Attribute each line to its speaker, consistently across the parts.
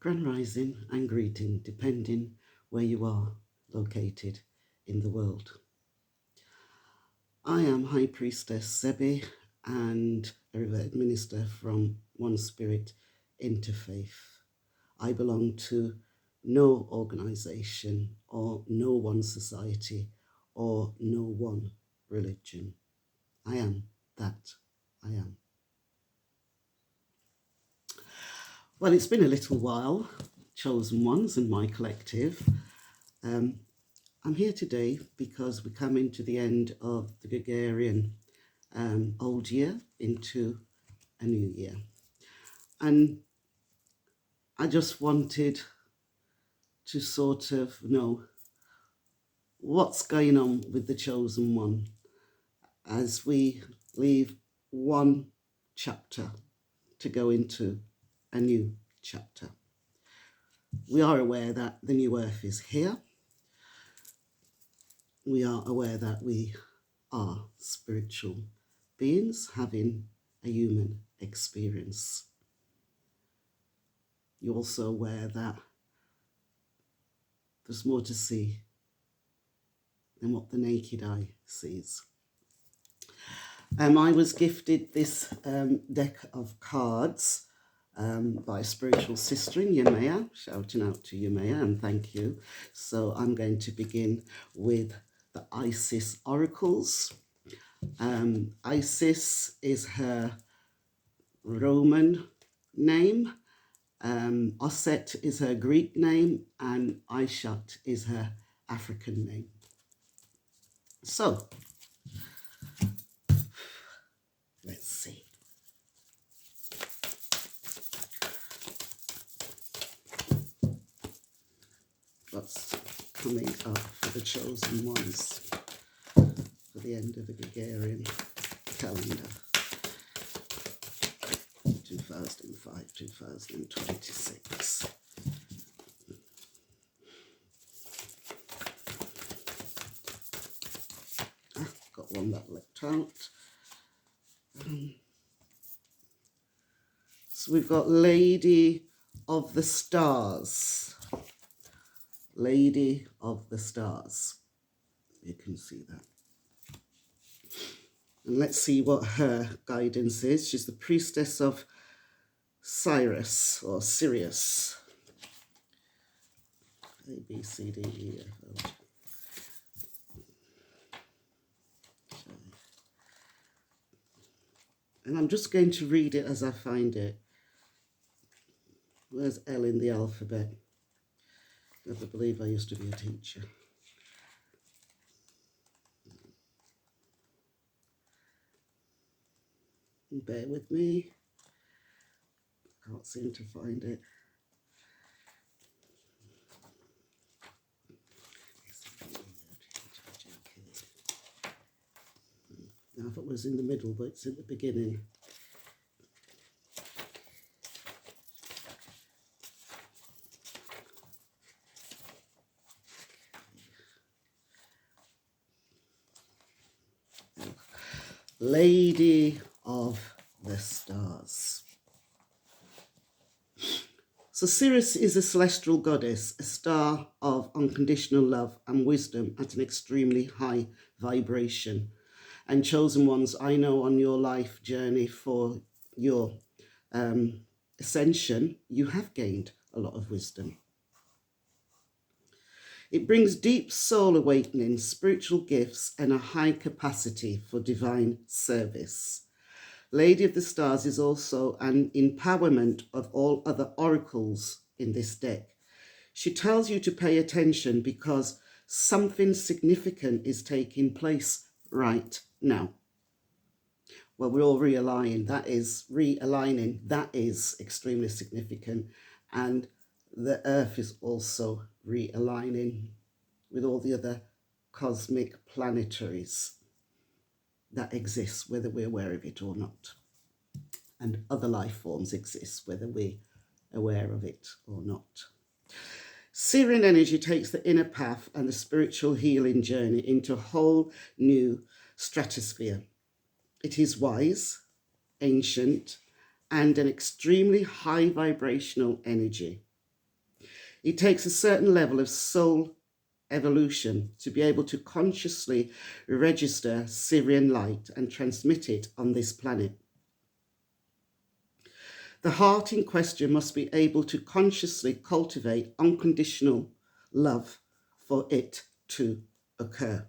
Speaker 1: Grand Rising and greeting, depending where you are located in the world. I am High Priestess Sebi and a revered minister from One Spirit Interfaith. I belong to no organization or no one society or no one religion. I am that I am. Well, it's been a little while, Chosen Ones and my collective. I'm here today because we're coming to the end of the Gregorian old year into a new year. And I just wanted to sort of know what's going on with the Chosen One as we leave one chapter to go into a new chapter. We are aware that the new earth is here. We are aware that we are spiritual beings having a human experience. You're also aware that there's more to see than what the naked eye sees. I was gifted this deck of cards by a spiritual sister in Yemaya, shouting out to Yemaya and thank you. So I'm going to begin with the Isis oracles. Isis is her Roman name, Osset is her Greek name, and Aishat is her African name. So, let's see. What's coming up for the chosen ones for the end of the Gregorian calendar, 2005-2026. Got one that leapt out. So we've got Lady of the Stars. Lady of the Stars. You can see that. And let's see what her guidance is. She's the priestess of Cyrus or Sirius. A, B, C, D, E, F, L, G. And I'm just going to read it as I find it. Where's L in the alphabet? I believe I used to be a teacher. Bear with me. Can't seem to find it. I thought it was in the middle, but it's at the beginning. Lady of the Stars. So Sirius is a celestial goddess, a star of unconditional love and wisdom at an extremely high vibration. And chosen ones, I know on your life journey for your ascension, you have gained a lot of wisdom. It brings deep soul awakening, spiritual gifts, and a high capacity for divine service. Lady of the Stars is also an empowerment of all other oracles in this deck. She tells you to pay attention because something significant is taking place right now. Well, we're all realigning. That is extremely significant. And the earth is also realigning with all the other cosmic planetaries that exist, whether we're aware of it or not. And other life forms exist, whether we're aware of it or not. Syrian energy takes the inner path and the spiritual healing journey into a whole new stratosphere. It is wise, ancient, and an extremely high vibrational energy. It takes a certain level of soul evolution to be able to consciously register Syrian light and transmit it on this planet. The heart in question must be able to consciously cultivate unconditional love for it to occur.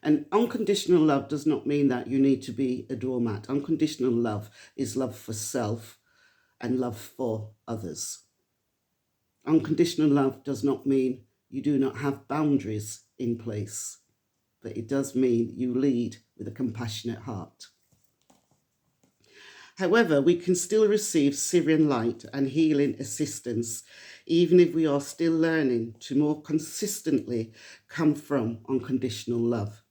Speaker 1: And unconditional love does not mean that you need to be a doormat. Unconditional love is love for self and love for others. Unconditional love does not mean you do not have boundaries in place, but it does mean you lead with a compassionate heart. However, we can still receive Syrian light and healing assistance, even if we are still learning to more consistently come from unconditional love.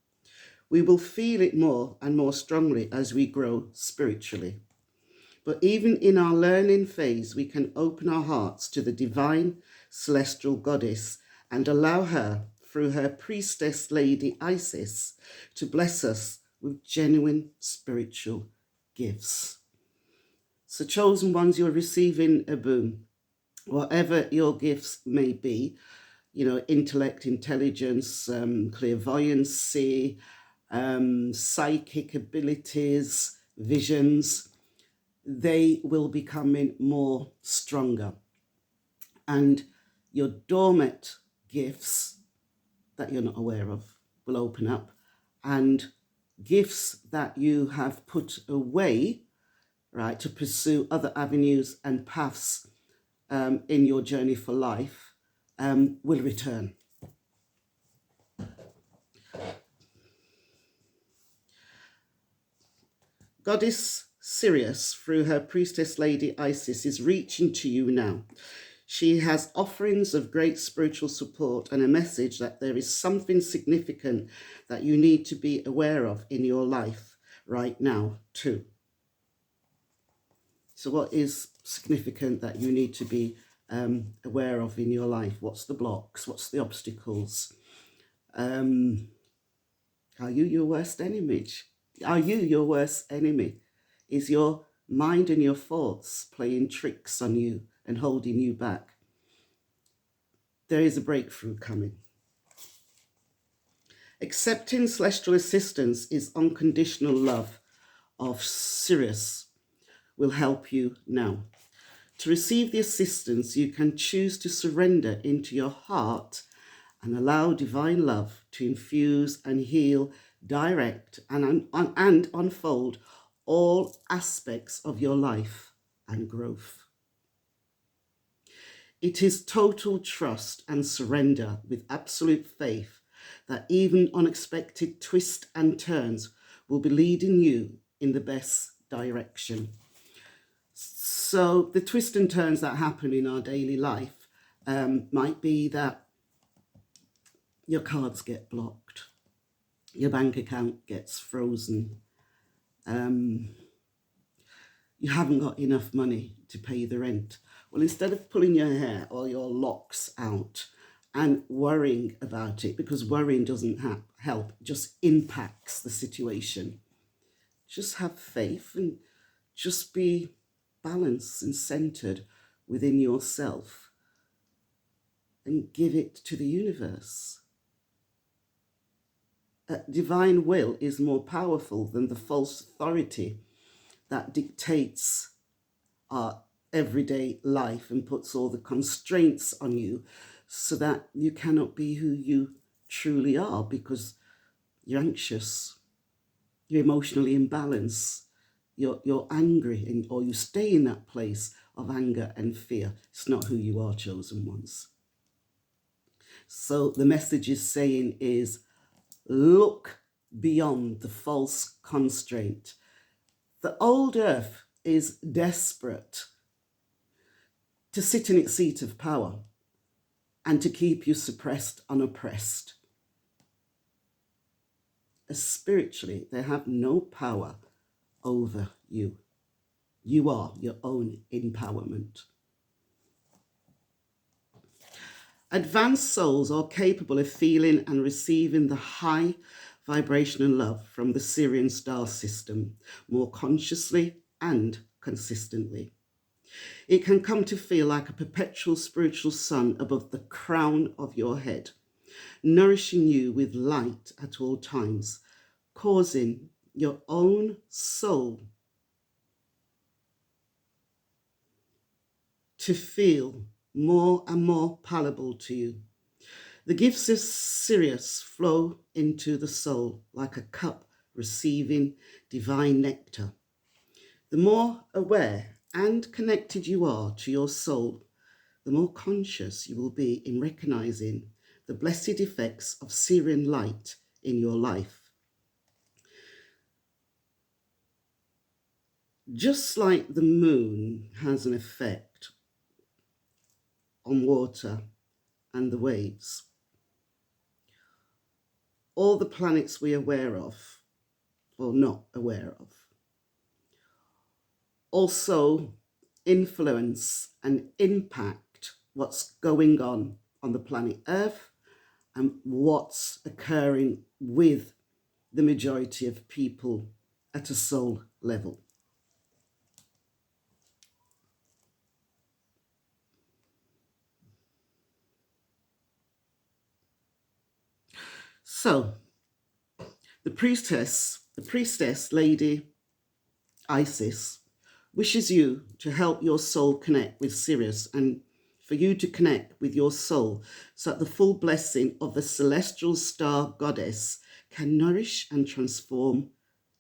Speaker 1: We will feel it more and more strongly as we grow spiritually. But even in our learning phase, we can open our hearts to the divine celestial goddess and allow her, through her priestess lady Isis, to bless us with genuine spiritual gifts. So chosen ones, you're receiving a boon. Whatever your gifts may be, intellect, intelligence, clairvoyancy, psychic abilities, visions, they will be coming more stronger. And your dormant gifts that you're not aware of will open up, and gifts that you have put away, right, to pursue other avenues and paths in your journey for life will return. Goddess Sirius, through her priestess lady Isis, is reaching to you now. She has offerings of great spiritual support and a message that there is something significant that you need to be aware of in your life right now too. So what is significant that you need to be aware of in your life? What's the blocks? What's the obstacles? Are you your worst enemy? Are you your worst enemy? Is your mind and your thoughts playing tricks on you and holding you back? There is a breakthrough coming. Accepting celestial assistance is unconditional love of Sirius will help you now. To receive the assistance, you can choose to surrender into your heart and allow divine love to infuse and heal, direct and unfold all aspects of your life and growth. It is total trust and surrender with absolute faith that even unexpected twists and turns will be leading you in the best direction. So the twists and turns that happen in our daily life might be that your cards get blocked, your bank account gets frozen, you haven't got enough money to pay the rent. Well, instead of pulling your hair or your locks out and worrying about it, because worrying doesn't help, it just impacts the situation. Just have faith and just be balanced and centered within yourself and give it to the universe. Divine will is more powerful than the false authority that dictates our everyday life and puts all the constraints on you so that you cannot be who you truly are because you're anxious, you're emotionally imbalanced, you're angry, or you stay in that place of anger and fear. It's not who you are, chosen ones. So the message is saying is, look beyond the false constraint. The old earth is desperate to sit in its seat of power and to keep you suppressed and oppressed. Spiritually, they have no power over you. You are your own empowerment. Advanced souls are capable of feeling and receiving the high vibrational love from the Syrian star system more consciously and consistently. It can come to feel like a perpetual spiritual sun above the crown of your head, nourishing you with light at all times, causing your own soul to feel more and more palatable to you. The gifts of Sirius flow into the soul like a cup receiving divine nectar. The more aware and connected you are to your soul, the more conscious you will be in recognizing the blessed effects of Syrian light in your life. Just like the moon has an effect on water and the waves, all the planets we're aware of, or not aware of, also influence and impact what's going on the planet Earth and what's occurring with the majority of people at a soul level. So, the priestess Lady Isis, wishes you to help your soul connect with Sirius and for you to connect with your soul so that the full blessing of the celestial star goddess can nourish and transform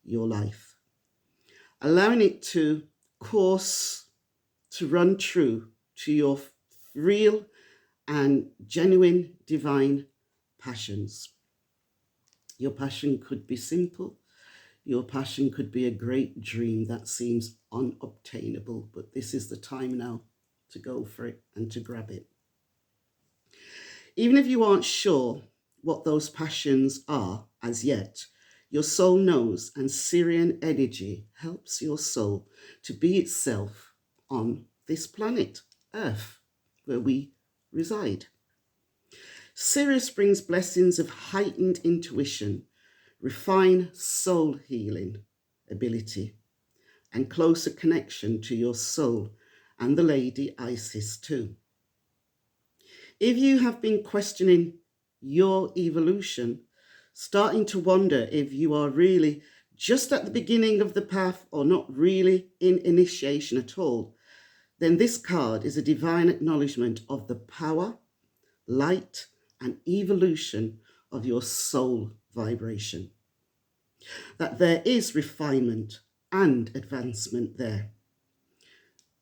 Speaker 1: your life, allowing it to course, to run true to your real and genuine divine passions. Your passion could be simple. Your passion could be a great dream that seems unobtainable, but this is the time now to go for it and to grab it. Even if you aren't sure what those passions are as yet, your soul knows, and Syrian energy helps your soul to be itself on this planet, Earth, where we reside. Sirius brings blessings of heightened intuition, refine soul healing ability, and closer connection to your soul and the Lady Isis too. If you have been questioning your evolution, starting to wonder if you are really just at the beginning of the path or not really in initiation at all, then this card is a divine acknowledgement of the power, light, and evolution of your soul vibration. That there is refinement and advancement there.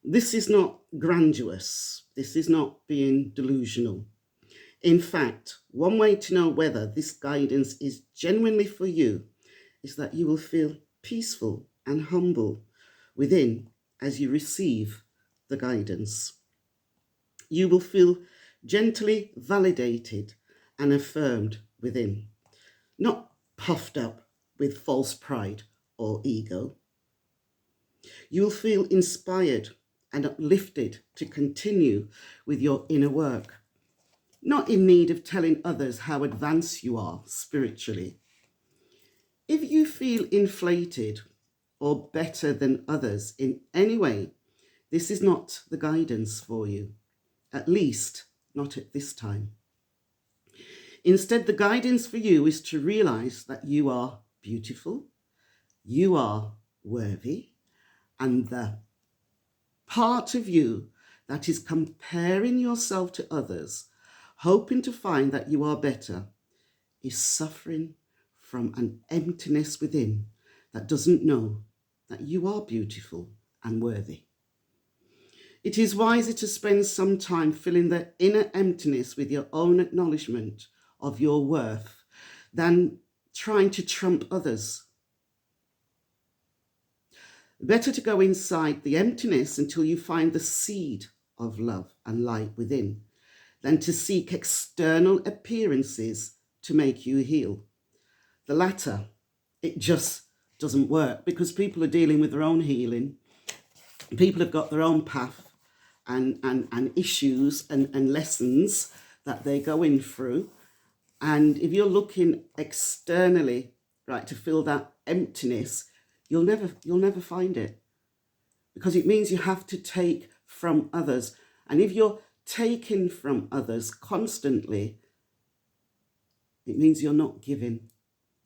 Speaker 1: This is not grandiose. This is not being delusional. In fact, one way to know whether this guidance is genuinely for you is that you will feel peaceful and humble within as you receive the guidance. You will feel gently validated and affirmed within, not puffed up with false pride or ego. You'll feel inspired and uplifted to continue with your inner work, not in need of telling others how advanced you are spiritually. If you feel inflated or better than others in any way, this is not the guidance for you, at least not at this time. Instead, the guidance for you is to realize that you are beautiful, you are worthy, and the part of you that is comparing yourself to others, hoping to find that you are better, is suffering from an emptiness within that doesn't know that you are beautiful and worthy. It is wiser to spend some time filling the inner emptiness with your own acknowledgement of your worth than trying to trump others. Better to go inside the emptiness until you find the seed of love and light within than to seek external appearances to make you heal. The latter, it just doesn't work because people are dealing with their own healing. People have got their own path and issues and lessons that they're going through. And if you're looking externally, right, to fill that emptiness, you'll never find it, because it means you have to take from others. And if you're taking from others constantly, it means you're not giving,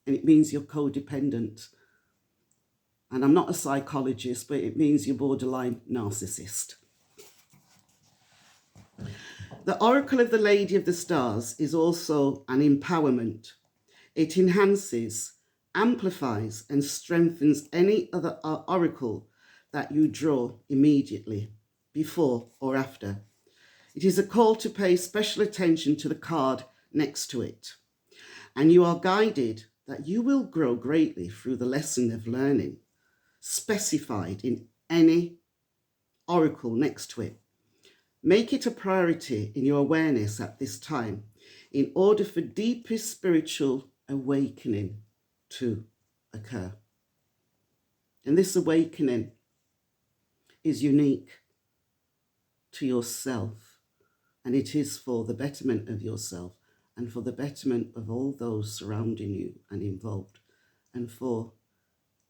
Speaker 1: and it means you're codependent. And I'm not a psychologist, but it means you're borderline narcissist. The Oracle of the Lady of the Stars is also an empowerment. It enhances, amplifies, and strengthens any other oracle that you draw immediately, before or after. It is a call to pay special attention to the card next to it. And you are guided that you will grow greatly through the lesson of learning, specified in any oracle next to it. Make it a priority in your awareness at this time in order for deepest spiritual awakening to occur. And this awakening is unique to yourself, and it is for the betterment of yourself and for the betterment of all those surrounding you and involved, and for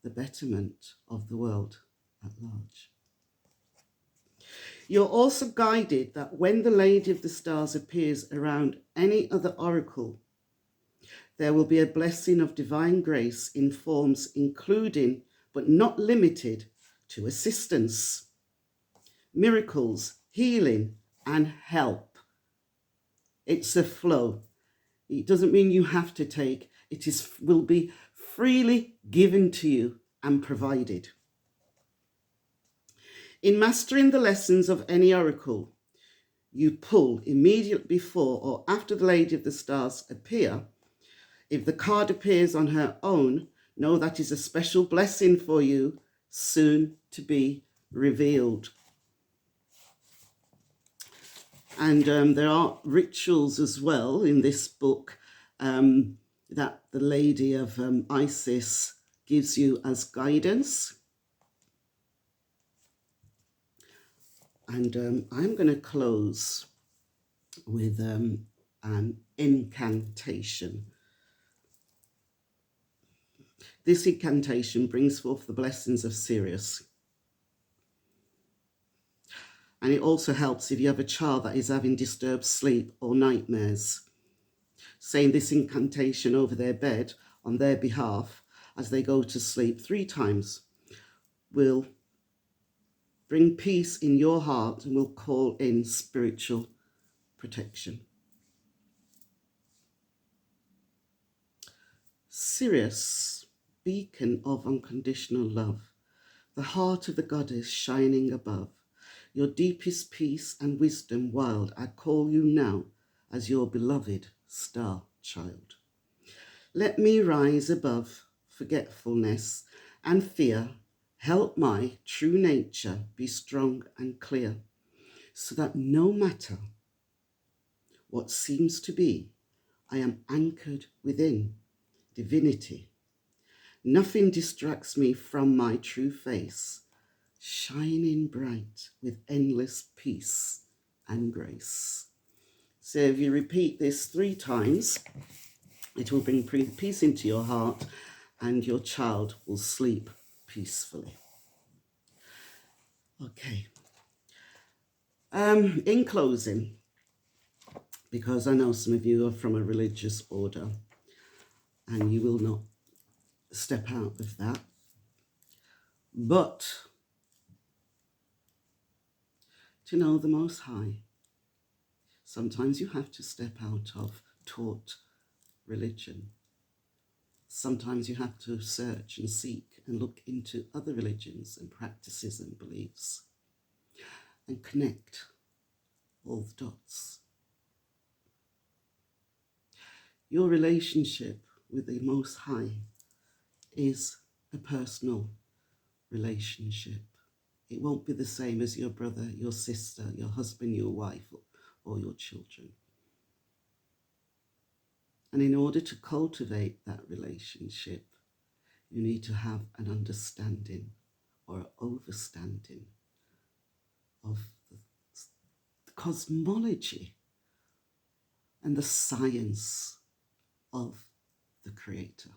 Speaker 1: the betterment of the world at large. You're also guided that when the Lady of the Stars appears around any other oracle, there will be a blessing of divine grace in forms including, but not limited to, assistance, miracles, healing, and help. It's a flow. It doesn't mean you have to take. Will be freely given to you and provided. In mastering the lessons of any oracle, you pull immediately before or after the Lady of the Stars appear. If the card appears on her own, know that is a special blessing for you, soon to be revealed. And there are rituals as well in this book that the Lady of Isis gives you as guidance. And I'm going to close with an incantation. This incantation brings forth the blessings of Sirius. And it also helps if you have a child that is having disturbed sleep or nightmares. Saying this incantation over their bed on their behalf as they go to sleep 3 times will bring peace in your heart and will call in spiritual protection. Sirius, beacon of unconditional love, the heart of the goddess shining above, your deepest peace and wisdom wild, I call you now as your beloved star child. Let me rise above forgetfulness and fear. Help my true nature be strong and clear, so that no matter what seems to be, I am anchored within divinity. Nothing distracts me from my true face, shining bright with endless peace and grace. So if you repeat this 3 times, it will bring peace into your heart and your child will sleep peacefully. Okay. In closing, because I know some of you are from a religious order and you will not step out of that, but to know the Most High, sometimes you have to step out of taught religion. Sometimes you have to search and seek and look into other religions and practices and beliefs and connect all the dots. Your relationship with the Most High is a personal relationship. It won't be the same as your brother, your sister, your husband, your wife, or your children. And in order to cultivate that relationship, you need to have an understanding or an overstanding of the cosmology and the science of the Creator.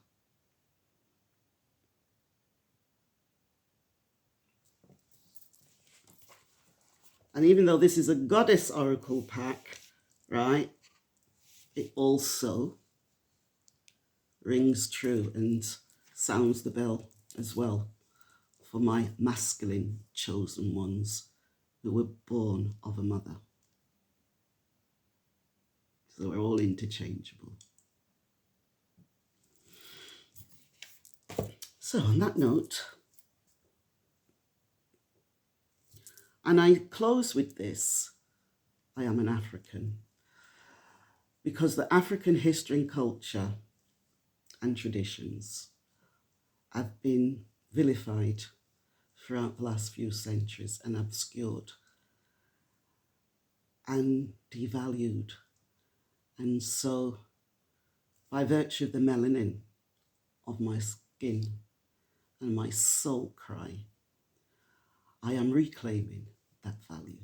Speaker 1: And even though this is a goddess oracle pack, right, it also rings true and sounds the bell as well for my masculine chosen ones who were born of a mother. So we're all interchangeable. So on that note, and I close with this, I am an African, because the African history and culture and traditions have been vilified throughout the last few centuries and obscured and devalued. And so, by virtue of the melanin of my skin and my soul cry, I am reclaiming that value.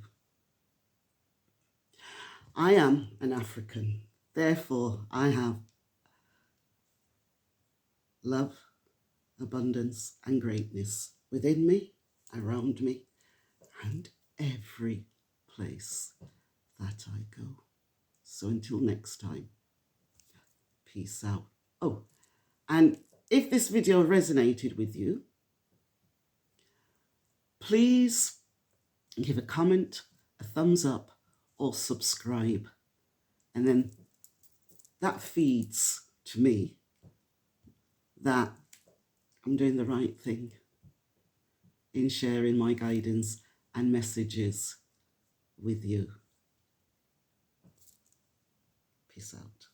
Speaker 1: I am an African, therefore I have love, abundance and greatness within me, around me, and every place that I go. So until next time, peace out. Oh, and if this video resonated with you, please give a comment, a thumbs up, or subscribe. And then that feeds to me that I'm doing the right thing in sharing my guidance and messages with you. Peace out.